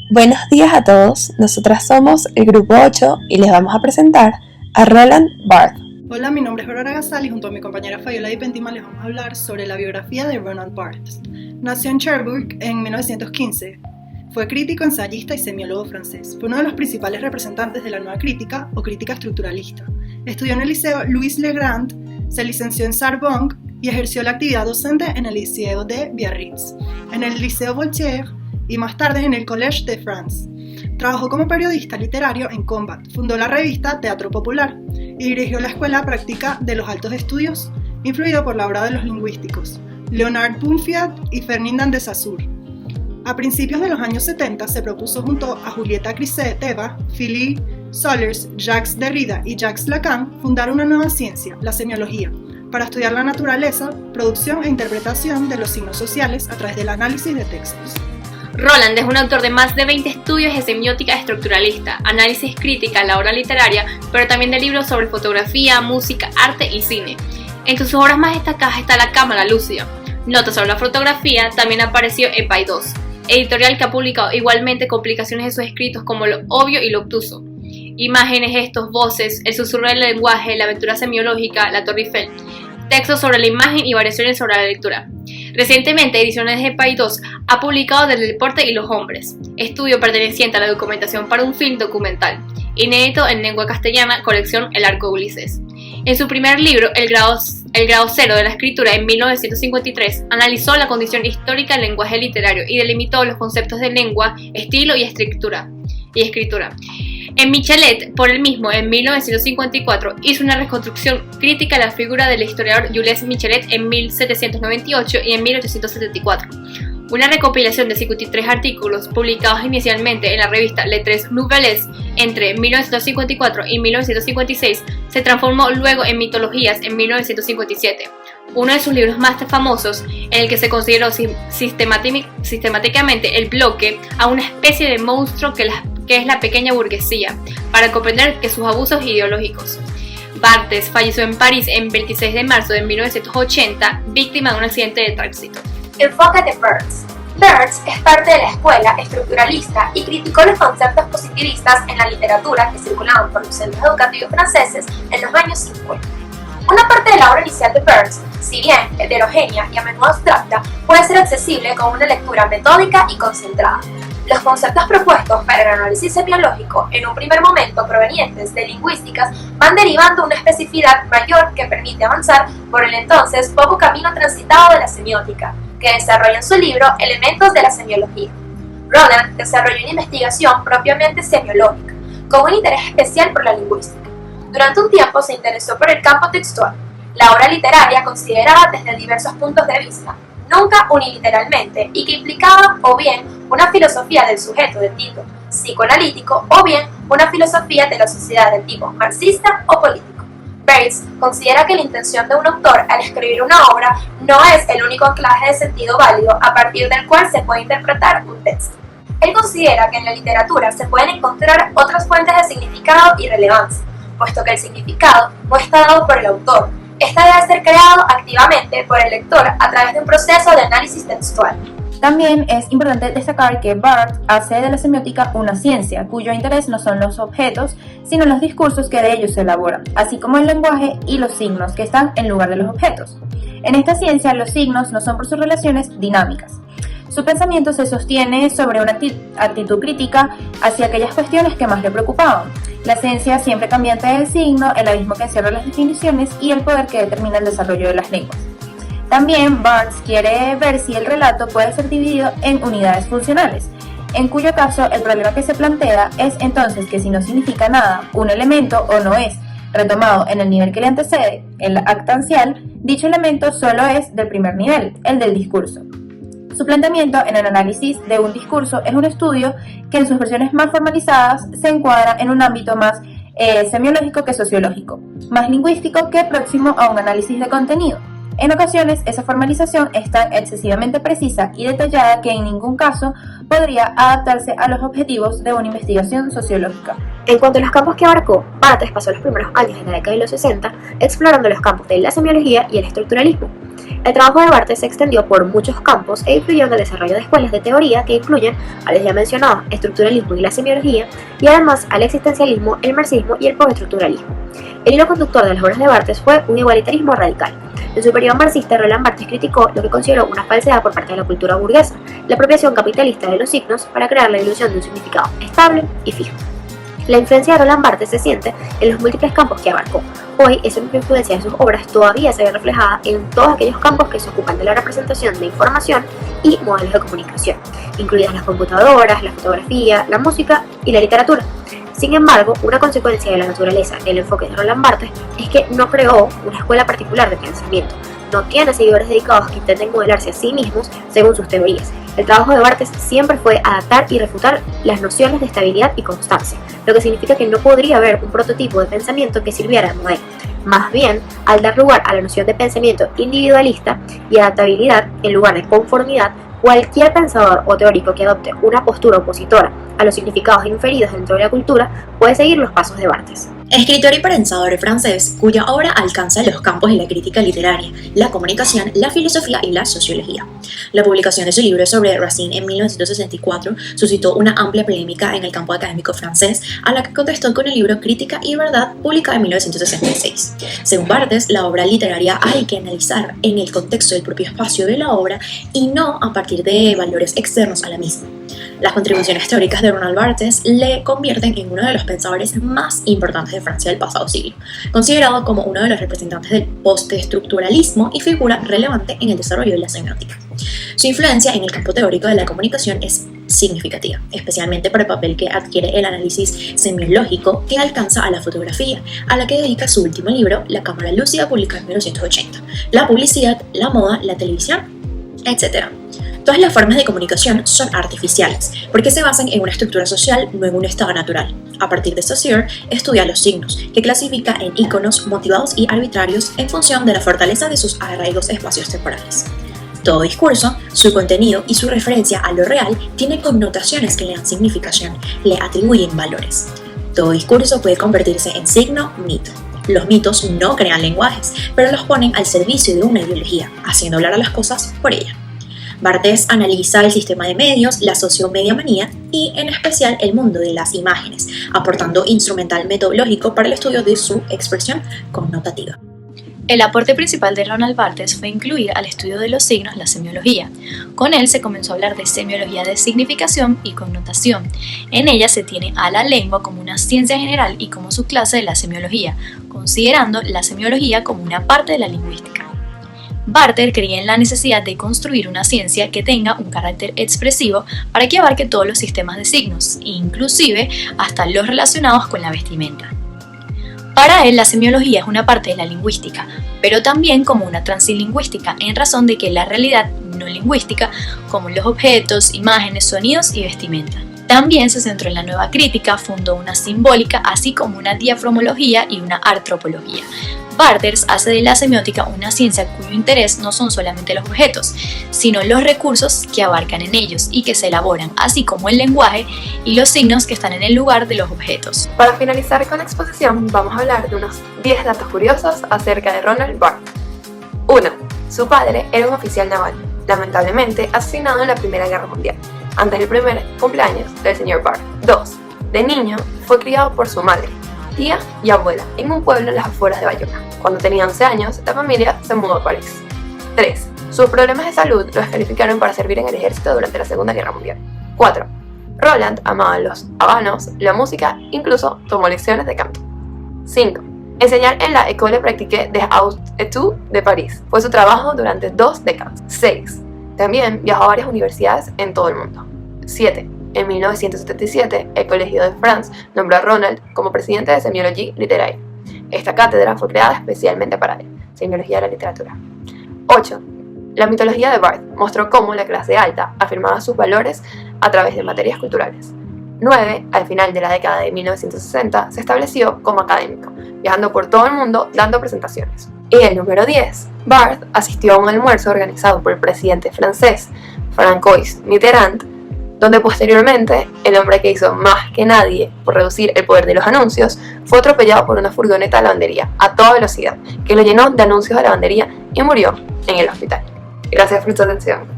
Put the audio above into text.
Buenos días a todos, nosotras somos el Grupo 8 y les vamos a presentar a Roland Barthes. Hola, mi nombre es Aurora Gasal y junto a mi compañera Fabiola Di Pentima les vamos a hablar sobre la biografía de Roland Barthes. Nació en Cherbourg en 1915. Fue crítico, ensayista y semiólogo francés. Fue uno de los principales representantes de la nueva crítica o crítica estructuralista. Estudió en el Liceo Louis Le Grand, se licenció en Sorbonne y ejerció la actividad docente en el Liceo de Biarritz, en el Liceo Voltaire y más tarde en el Collège de France. Trabajó como periodista literario en Combat, fundó la revista Teatro Popular y dirigió la Escuela Práctica de los Altos Estudios, influido por la obra de los lingüísticos Leonard Brumfield y Ferdinand de Saussure. A principios de los años 70 se propuso junto a Julieta Kristeva, Philippe Sollers, Jacques Derrida y Jacques Lacan fundar una nueva ciencia, la semiología, para estudiar la naturaleza, producción e interpretación de los signos sociales a través del análisis de textos. Roland es un autor de más de 20 estudios de semiótica estructuralista, análisis crítica a la obra literaria, pero también de libros sobre fotografía, música, arte y cine. Entre sus obras más destacadas está La cámara lúcida. Notas sobre la fotografía también apareció en Paidós, editorial que ha publicado igualmente complicaciones de sus escritos como Lo obvio y lo obtuso. Imágenes, gestos, voces, el susurro del lenguaje, la aventura semiológica, la Torre Eiffel. Textos sobre la imagen y variaciones sobre la lectura. Recientemente, Ediciones de Paidós ha publicado Del deporte y los hombres, estudio perteneciente a la documentación para un film documental, inédito en lengua castellana, colección El Arco Ulises. En su primer libro, El grado cero de la escritura, en 1953, analizó la condición histórica del lenguaje literario y delimitó los conceptos de lengua, estilo y escritura. En Michelet, por él mismo, en 1954, hizo una reconstrucción crítica de la figura del historiador Jules Michelet en 1798 y en 1874. Una recopilación de 53 artículos publicados inicialmente en la revista Les Tres Nouvelles entre 1954 y 1956 se transformó luego en Mitologías en 1957. Uno de sus libros más famosos, en el que se consideró sistemáticamente el bloque a una especie de monstruo que es la pequeña burguesía, para comprender que sus abusos ideológicos. Barthes falleció en París el 26 de marzo de 1980, víctima de un accidente de tránsito. Enfoque de Barthes. Barthes es parte de la escuela estructuralista y criticó los conceptos positivistas en la literatura que circulaban por los centros educativos franceses en los años 50. Una parte de la obra inicial de Barthes, si bien heterogénea y a menudo abstracta, puede ser accesible con una lectura metódica y concentrada. Los conceptos propuestos para el análisis semiológico, en un primer momento provenientes de lingüísticas, van derivando una especificidad mayor que permite avanzar por el entonces poco camino transitado de la semiótica, que desarrolla en su libro Elementos de la semiología. Roland desarrolló una investigación propiamente semiológica, con un interés especial por la lingüística. Durante un tiempo se interesó por el campo textual, la obra literaria considerada desde diversos puntos de vista, nunca uniliteralmente, y que implicaba o bien una filosofía del sujeto de tipo psicoanalítico o bien una filosofía de la sociedad de tipo marxista o político. Barthes considera que la intención de un autor al escribir una obra no es el único anclaje de sentido válido a partir del cual se puede interpretar un texto. Él considera que en la literatura se pueden encontrar otras fuentes de significado y relevancia, puesto que el significado no está dado por el autor. Este debe ser creado activamente por el lector a través de un proceso de análisis textual. También es importante destacar que Barthes hace de la semiótica una ciencia, cuyo interés no son los objetos, sino los discursos que de ellos se elaboran, así como el lenguaje y los signos que están en lugar de los objetos. En esta ciencia, los signos no son por sus relaciones dinámicas. Su pensamiento se sostiene sobre una actitud crítica hacia aquellas cuestiones que más le preocupaban: la esencia siempre cambiante del signo, el abismo que encierra las definiciones y el poder que determina el desarrollo de las lenguas. También Barthes quiere ver si el relato puede ser dividido en unidades funcionales, en cuyo caso el problema que se plantea es entonces que si no significa nada un elemento o no es retomado en el nivel que le antecede, el actancial, dicho elemento solo es del primer nivel, el del discurso. Su planteamiento en el análisis de un discurso es un estudio que en sus versiones más formalizadas se encuadra en un ámbito más semiológico que sociológico, más lingüístico que próximo a un análisis de contenido. En ocasiones, esa formalización es tan excesivamente precisa y detallada que en ningún caso podría adaptarse a los objetivos de una investigación sociológica. En cuanto a los campos que abarcó, Barthes pasó los primeros años de la década de los 60 explorando los campos de la semiología y el estructuralismo. El trabajo de Barthes se extendió por muchos campos e influyó en el desarrollo de escuelas de teoría que incluyen a los ya mencionados estructuralismo y la semiología, y además al existencialismo, el marxismo y el postestructuralismo. El hilo conductor de las obras de Barthes fue un igualitarismo radical. En su periodo marxista, Roland Barthes criticó lo que consideró una falsedad por parte de la cultura burguesa, la apropiación capitalista de los signos para crear la ilusión de un significado estable y fijo. La influencia de Roland Barthes se siente en los múltiples campos que abarcó. Hoy, esa misma influencia de sus obras todavía se ve reflejada en todos aquellos campos que se ocupan de la representación de información y modelos de comunicación, incluidas las computadoras, la fotografía, la música y la literatura. Sin embargo, una consecuencia de la naturaleza del enfoque de Roland Barthes es que no creó una escuela particular de pensamiento, no tiene seguidores dedicados que intenten modelarse a sí mismos según sus teorías. El trabajo de Barthes siempre fue adaptar y refutar las nociones de estabilidad y constancia, lo que significa que no podría haber un prototipo de pensamiento que sirviera de modelo. Más bien, al dar lugar a la noción de pensamiento individualista y adaptabilidad en lugar de conformidad, cualquier pensador o teórico que adopte una postura opositora a los significados inferidos dentro de la cultura puede seguir los pasos de Barthes. Escritor y pensador francés cuya obra alcanza los campos de la crítica literaria, la comunicación, la filosofía y la sociología. La publicación de su libro sobre Racine en 1964 suscitó una amplia polémica en el campo académico francés, a la que contestó con el libro Crítica y Verdad, publicado en 1966. Según Barthes, la obra literaria hay que analizar en el contexto del propio espacio de la obra y no a partir de valores externos a la misma. Las contribuciones teóricas de Roland Barthes le convierten en uno de los pensadores más importantes de Francia del pasado siglo, considerado como uno de los representantes del postestructuralismo y figura relevante en el desarrollo de la semiótica. Su influencia en el campo teórico de la comunicación es significativa, especialmente por el papel que adquiere el análisis semiológico que alcanza a la fotografía, a la que dedica su último libro, La cámara lúcida, publicado en 1980, la publicidad, la moda, la televisión, etc. Todas las formas de comunicación son artificiales, porque se basan en una estructura social, no en un estado natural. A partir de Saussure, estudia los signos, que clasifica en íconos motivados y arbitrarios en función de la fortaleza de sus arraigos espacios-temporales. Todo discurso, su contenido y su referencia a lo real tiene connotaciones que le dan significación, le atribuyen valores. Todo discurso puede convertirse en signo-mito. Los mitos no crean lenguajes, pero los ponen al servicio de una ideología, haciendo hablar a las cosas por ella. Barthes analiza el sistema de medios, la sociomediamanía y, en especial, el mundo de las imágenes, aportando instrumental metodológico para el estudio de su expresión connotativa. El aporte principal de Roland Barthes fue incluir al estudio de los signos la semiología. Con él se comenzó a hablar de semiología de significación y connotación. En ella se tiene a la lengua como una ciencia general y como su clase de la semiología, considerando la semiología como una parte de la lingüística. Barthes creía en la necesidad de construir una ciencia que tenga un carácter expresivo para que abarque todos los sistemas de signos, inclusive hasta los relacionados con la vestimenta. Para él, la semiología es una parte de la lingüística, pero también como una transilingüística, en razón de que la realidad no lingüística, como los objetos, imágenes, sonidos y vestimenta. También se centró en la nueva crítica, fundó una simbólica, así como una diafromología y una antropología. Barthes hace de la semiótica una ciencia cuyo interés no son solamente los objetos, sino los recursos que abarcan en ellos y que se elaboran, así como el lenguaje y los signos que están en el lugar de los objetos. Para finalizar con la exposición, vamos a hablar de unos 10 datos curiosos acerca de Roland Barthes. 1. Su padre era un oficial naval, lamentablemente asesinado en la Primera Guerra Mundial, antes del primer cumpleaños del señor Barthes. 2. De niño, fue criado por su madre, tía y abuela en un pueblo en las afueras de Bayona. Cuando tenía 11 años, la familia se mudó a París. 3. Sus problemas de salud lo descalificaron para servir en el ejército durante la Segunda Guerra Mundial. 4. Roland amaba los habanos, la música, incluso tomó lecciones de canto. 5. Enseñar en la École Pratique des Hautes-Études de París fue su trabajo durante 2 décadas. 6. También viajó a varias universidades en todo el mundo. 7. En 1977, el Colegio de France nombró a Roland como presidente de Semiologie Littéraire. Esta cátedra fue creada especialmente para él, Semiología de la Literatura. 8. La mitología de Barthes mostró cómo la clase alta afirmaba sus valores a través de materias culturales. 9. Al final de la década de 1960, se estableció como académico, viajando por todo el mundo dando presentaciones. Y el número 10, Bart asistió a un almuerzo organizado por el presidente francés François Mitterrand, donde posteriormente el hombre que hizo más que nadie por reducir el poder de los anuncios fue atropellado por una furgoneta de lavandería a toda velocidad, que lo llenó de anuncios de lavandería y murió en el hospital. Gracias por su atención.